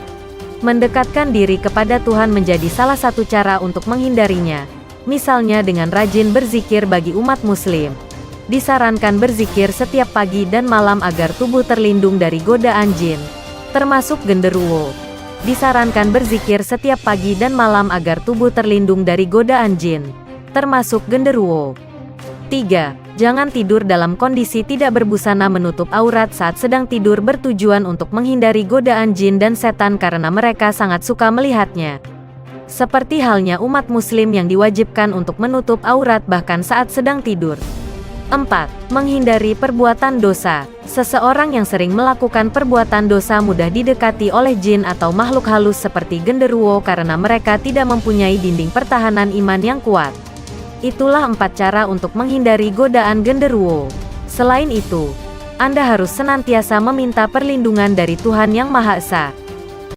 Mendekatkan diri kepada Tuhan menjadi salah satu cara untuk menghindarinya, misalnya dengan rajin berzikir. Bagi umat muslim, disarankan berzikir setiap pagi dan malam agar tubuh terlindung dari godaan jin, termasuk genderuwo. Disarankan berzikir setiap pagi dan malam agar tubuh terlindung dari godaan jin, termasuk genderuwo. 3. Jangan tidur dalam kondisi tidak berbusana. Menutup aurat saat sedang tidur bertujuan untuk menghindari godaan jin dan setan karena mereka sangat suka melihatnya. Seperti halnya umat muslim yang diwajibkan untuk menutup aurat bahkan saat sedang tidur. 4. Menghindari perbuatan dosa. Seseorang yang sering melakukan perbuatan dosa mudah didekati oleh jin atau makhluk halus seperti genderuwo karena mereka tidak mempunyai dinding pertahanan iman yang kuat. Itulah 4 cara untuk menghindari godaan genderuwo. Selain itu, Anda harus senantiasa meminta perlindungan dari Tuhan Yang Maha Esa.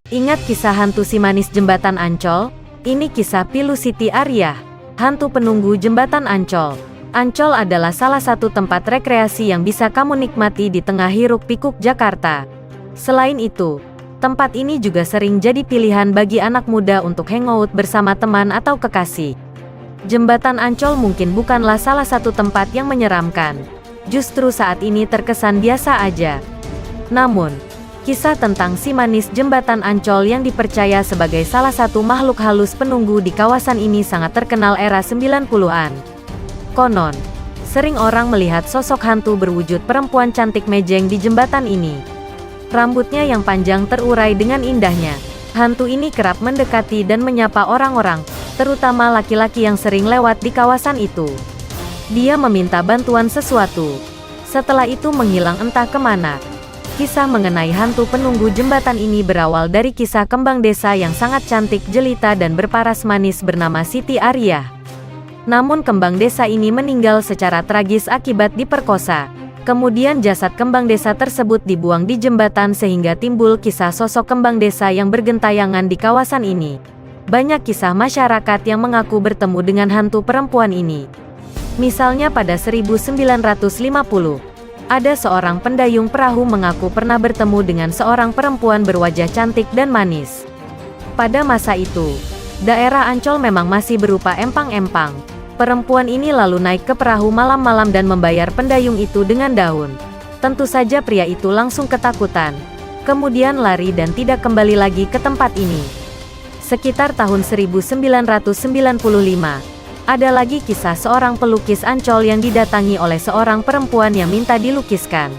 Ingat kisah hantu si manis jembatan Ancol? Ini kisah Pilu Siti Aryah, hantu penunggu jembatan Ancol. Ancol adalah salah satu tempat rekreasi yang bisa kamu nikmati di tengah hiruk-pikuk Jakarta. Selain itu, tempat ini juga sering jadi pilihan bagi anak muda untuk hangout bersama teman atau kekasih. Jembatan Ancol mungkin bukanlah salah satu tempat yang menyeramkan. Justru saat ini terkesan biasa aja. Namun, kisah tentang si manis jembatan Ancol yang dipercaya sebagai salah satu makhluk halus penunggu di kawasan ini sangat terkenal era 90-an. Konon, sering orang melihat sosok hantu berwujud perempuan cantik mejeng di jembatan ini. Rambutnya yang panjang terurai dengan indahnya. Hantu ini kerap mendekati dan menyapa orang-orang, terutama laki-laki yang sering lewat di kawasan itu. Dia meminta bantuan sesuatu. Setelah itu menghilang entah kemana. Kisah mengenai hantu penunggu jembatan ini berawal dari kisah kembang desa yang sangat cantik jelita dan berparas manis bernama Siti Aryah. Namun kembang desa ini meninggal secara tragis akibat diperkosa. Kemudian jasad kembang desa tersebut dibuang di jembatan sehingga timbul kisah sosok kembang desa yang bergentayangan di kawasan ini. Banyak kisah masyarakat yang mengaku bertemu dengan hantu perempuan ini. Misalnya pada 1950, ada seorang pendayung perahu mengaku pernah bertemu dengan seorang perempuan berwajah cantik dan manis. Pada masa itu, daerah Ancol memang masih berupa empang-empang. Perempuan ini lalu naik ke perahu malam-malam dan membayar pendayung itu dengan daun. Tentu saja pria itu langsung ketakutan. Kemudian lari dan tidak kembali lagi ke tempat ini. Sekitar tahun 1995, ada lagi kisah seorang pelukis Ancol yang didatangi oleh seorang perempuan yang minta dilukiskan.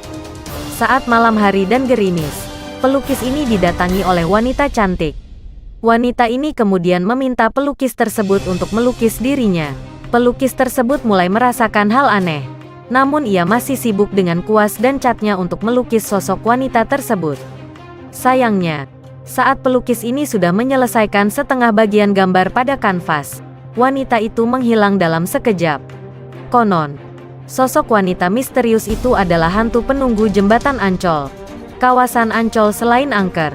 Saat malam hari dan gerimis, pelukis ini didatangi oleh wanita cantik. Wanita ini kemudian meminta pelukis tersebut untuk melukis dirinya. Pelukis tersebut mulai merasakan hal aneh. Namun ia masih sibuk dengan kuas dan catnya untuk melukis sosok wanita tersebut. Sayangnya, saat pelukis ini sudah menyelesaikan setengah bagian gambar pada kanvas, wanita itu menghilang dalam sekejap. Konon, sosok wanita misterius itu adalah hantu penunggu jembatan Ancol. Kawasan Ancol selain angker,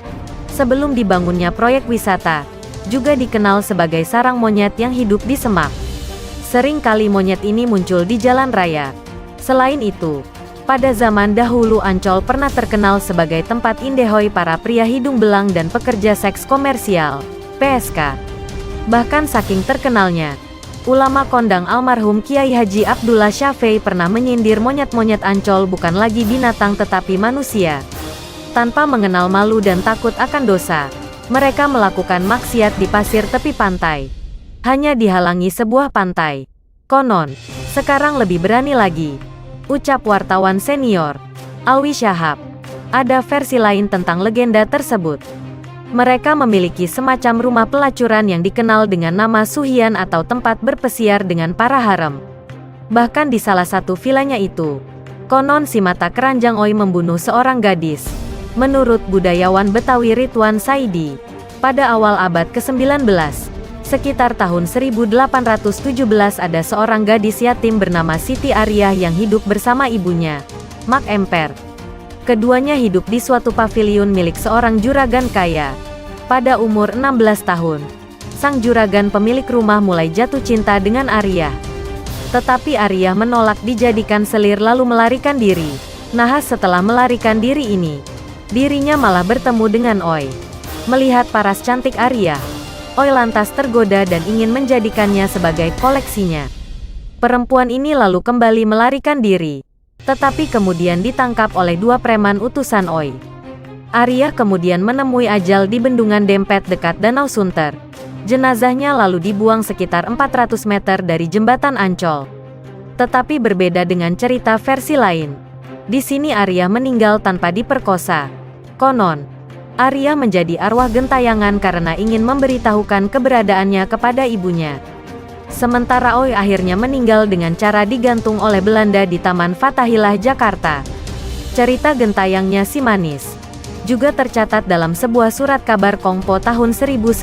sebelum dibangunnya proyek wisata, juga dikenal sebagai sarang monyet yang hidup di semak. Sering kali monyet ini muncul di jalan raya. Selain itu, pada zaman dahulu Ancol pernah terkenal sebagai tempat indehoi para pria hidung belang dan pekerja seks komersial, PSK. Bahkan saking terkenalnya, ulama kondang almarhum Kiai Haji Abdullah Syafei pernah menyindir monyet-monyet Ancol bukan lagi binatang tetapi manusia. Tanpa mengenal malu dan takut akan dosa, mereka melakukan maksiat di pasir tepi pantai. Hanya dihalangi sebuah pantai. Konon, sekarang lebih berani lagi, ucap wartawan senior, Alwi Syahab. Ada versi lain tentang legenda tersebut. Mereka memiliki semacam rumah pelacuran yang dikenal dengan nama Suhian atau tempat berpesiar dengan para harem. Bahkan di salah satu vilanya itu, konon si mata keranjang Oi membunuh seorang gadis. Menurut budayawan Betawi Ridwan Saidi, pada awal abad ke-19, sekitar tahun 1817 ada seorang gadis yatim bernama Siti Ariyah yang hidup bersama ibunya, Mak Emper. Keduanya hidup di suatu paviliun milik seorang juragan kaya. Pada umur 16 tahun, sang juragan pemilik rumah mulai jatuh cinta dengan Ariyah. Tetapi Ariyah menolak dijadikan selir lalu melarikan diri. Nahas setelah melarikan diri ini, dirinya malah bertemu dengan Oi. Melihat paras cantik Ariyah, Oi lantas tergoda dan ingin menjadikannya sebagai koleksinya. Perempuan ini lalu kembali melarikan diri, tetapi kemudian ditangkap oleh dua preman utusan Oi. Ariyah kemudian menemui ajal di bendungan Dempet dekat Danau Sunter. Jenazahnya lalu dibuang sekitar 400 meter dari jembatan Ancol. Tetapi berbeda dengan cerita versi lain. Di sini Ariyah meninggal tanpa diperkosa. Konon, Ariyah menjadi arwah gentayangan karena ingin memberitahukan keberadaannya kepada ibunya. Sementara Oi akhirnya meninggal dengan cara digantung oleh Belanda di Taman Fathahillah, Jakarta. Cerita gentayangnya si manis juga tercatat dalam sebuah surat kabar Kongpo tahun 1950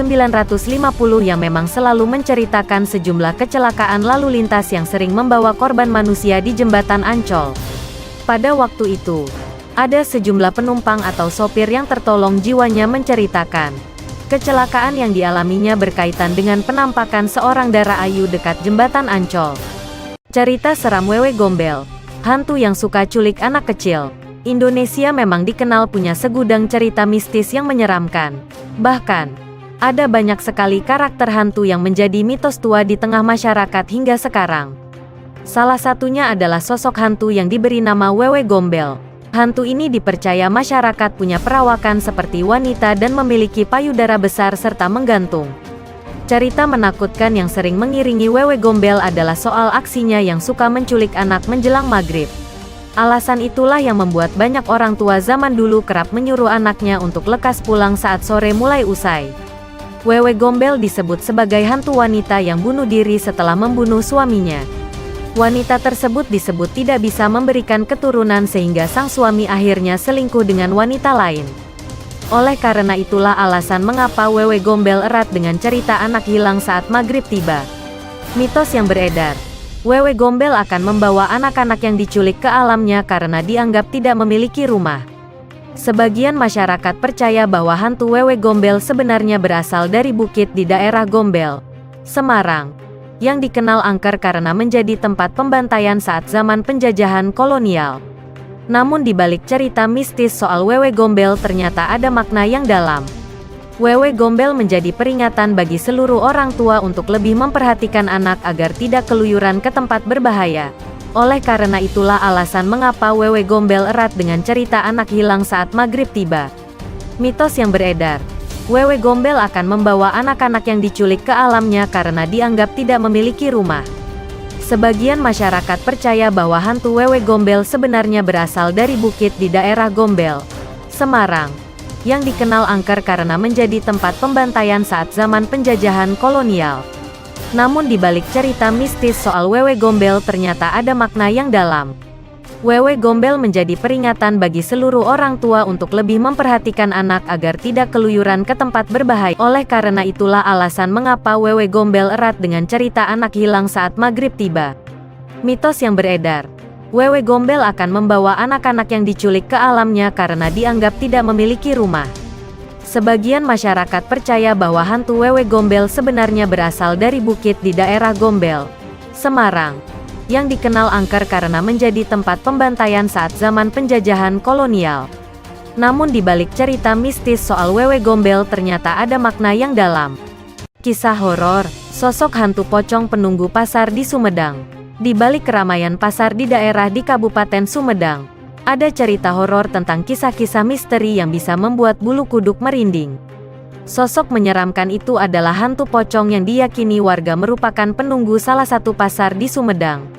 yang memang selalu menceritakan sejumlah kecelakaan lalu lintas yang sering membawa korban manusia di jembatan Ancol. Pada waktu itu, ada sejumlah penumpang atau sopir yang tertolong jiwanya menceritakan kecelakaan yang dialaminya berkaitan dengan penampakan seorang dara ayu dekat jembatan Ancol. Cerita seram Wewe Gombel, hantu yang suka culik anak kecil. Indonesia memang dikenal punya segudang cerita mistis yang menyeramkan. Bahkan, ada banyak sekali karakter hantu yang menjadi mitos tua di tengah masyarakat hingga sekarang. Salah satunya adalah sosok hantu yang diberi nama Wewe Gombel. Hantu ini dipercaya masyarakat punya perawakan seperti wanita dan memiliki payudara besar serta menggantung. Cerita menakutkan yang sering mengiringi Wewe Gombel adalah soal aksinya yang suka menculik anak menjelang maghrib. Alasan itulah yang membuat banyak orang tua zaman dulu kerap menyuruh anaknya untuk lekas pulang saat sore mulai usai. Wewe Gombel disebut sebagai hantu wanita yang bunuh diri setelah membunuh suaminya. Wanita tersebut disebut tidak bisa memberikan keturunan sehingga sang suami akhirnya selingkuh dengan wanita lain. Oleh karena itulah alasan mengapa Wewe Gombel erat dengan cerita anak hilang saat maghrib tiba. Mitos yang beredar, Wewe Gombel akan membawa anak-anak yang diculik ke alamnya karena dianggap tidak memiliki rumah. Sebagian masyarakat percaya bahwa hantu Wewe Gombel sebenarnya berasal dari bukit di daerah Gombel, Semarang, yang dikenal angker karena menjadi tempat pembantaian saat zaman penjajahan kolonial. Namun di balik cerita mistis soal Wewe Gombel ternyata ada makna yang dalam. Wewe Gombel menjadi peringatan bagi seluruh orang tua untuk lebih memperhatikan anak agar tidak keluyuran ke tempat berbahaya. Oleh karena itulah alasan mengapa Wewe Gombel erat dengan cerita anak hilang saat maghrib tiba. Mitos yang beredar, Wewe Gombel akan membawa anak-anak yang diculik ke alamnya karena dianggap tidak memiliki rumah. Sebagian masyarakat percaya bahwa hantu Wewe Gombel sebenarnya berasal dari bukit di daerah Gombel, Semarang, yang dikenal angker karena menjadi tempat pembantaian saat zaman penjajahan kolonial. Namun di balik cerita mistis soal Wewe Gombel ternyata ada makna yang dalam. Wewe Gombel menjadi peringatan bagi seluruh orang tua untuk lebih memperhatikan anak agar tidak keluyuran ke tempat berbahaya. Oleh karena itulah alasan mengapa Wewe Gombel erat dengan cerita anak hilang saat maghrib tiba. Mitos yang beredar, Wewe Gombel akan membawa anak-anak yang diculik ke alamnya karena dianggap tidak memiliki rumah. Sebagian masyarakat percaya bahwa hantu Wewe Gombel sebenarnya berasal dari bukit di daerah Gombel, Semarang, yang dikenal angker karena menjadi tempat pembantaian saat zaman penjajahan kolonial. Namun di balik cerita mistis soal Wewe Gombel ternyata ada makna yang dalam. Kisah horor, sosok hantu pocong penunggu pasar di Sumedang. Di balik keramaian pasar di daerah di Kabupaten Sumedang, ada cerita horor tentang kisah-kisah misteri yang bisa membuat bulu kuduk merinding. Sosok menyeramkan itu adalah hantu pocong yang diyakini warga merupakan penunggu salah satu pasar di Sumedang.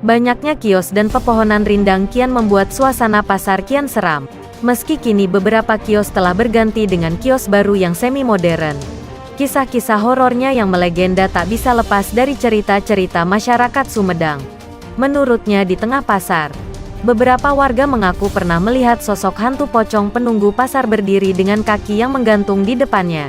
Banyaknya kios dan pepohonan rindang kian membuat suasana pasar kian seram. Meski kini beberapa kios telah berganti dengan kios baru yang semi-modern, kisah-kisah horornya yang melegenda tak bisa lepas dari cerita-cerita masyarakat Sumedang. Menurutnya di tengah pasar, beberapa warga mengaku pernah melihat sosok hantu pocong penunggu pasar berdiri dengan kaki yang menggantung di depannya.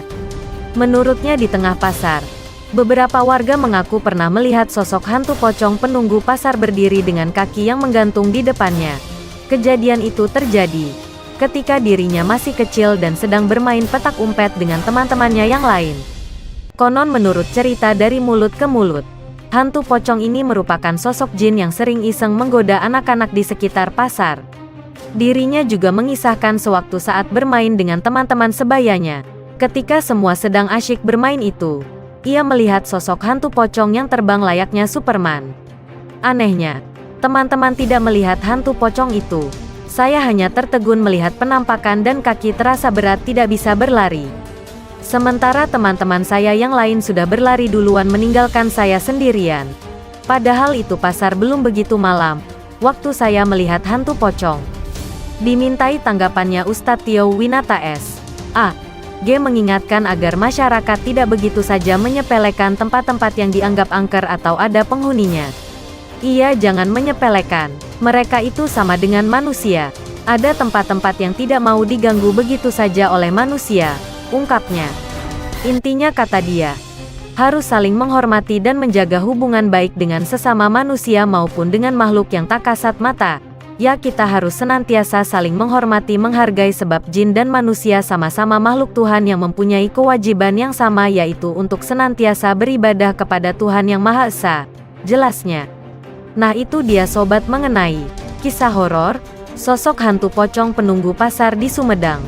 Menurutnya di tengah pasar, beberapa warga mengaku pernah melihat sosok hantu pocong penunggu pasar berdiri dengan kaki yang menggantung di depannya. Kejadian itu terjadi ketika dirinya masih kecil dan sedang bermain petak umpet dengan teman-temannya yang lain. Konon menurut cerita dari mulut ke mulut, hantu pocong ini merupakan sosok jin yang sering iseng menggoda anak-anak di sekitar pasar. Dirinya juga mengisahkan sewaktu saat bermain dengan teman-teman sebayanya. Ketika semua sedang asyik bermain itu, ia melihat sosok hantu pocong yang terbang layaknya Superman. Anehnya, teman-teman tidak melihat hantu pocong itu. Saya hanya tertegun melihat penampakan dan kaki terasa berat tidak bisa berlari. Sementara teman-teman saya yang lain sudah berlari duluan meninggalkan saya sendirian. Padahal itu pasar belum begitu malam, waktu saya melihat hantu pocong. Dimintai tanggapannya Ustadz Tio Winata S.A.G. mengingatkan agar masyarakat tidak begitu saja menyepelekan tempat-tempat yang dianggap angker atau ada penghuninya. Iya, jangan menyepelekan. Mereka itu sama dengan manusia. Ada tempat-tempat yang tidak mau diganggu begitu saja oleh manusia, ungkapnya. Intinya kata dia, harus saling menghormati dan menjaga hubungan baik dengan sesama manusia maupun dengan makhluk yang tak kasat mata. Ya, kita harus senantiasa saling menghormati, menghargai sebab jin dan manusia sama-sama makhluk Tuhan yang mempunyai kewajiban yang sama, yaitu untuk senantiasa beribadah kepada Tuhan Yang Maha Esa, jelasnya. Nah itu dia sobat mengenai kisah horor, sosok hantu pocong penunggu pasar di Sumedang.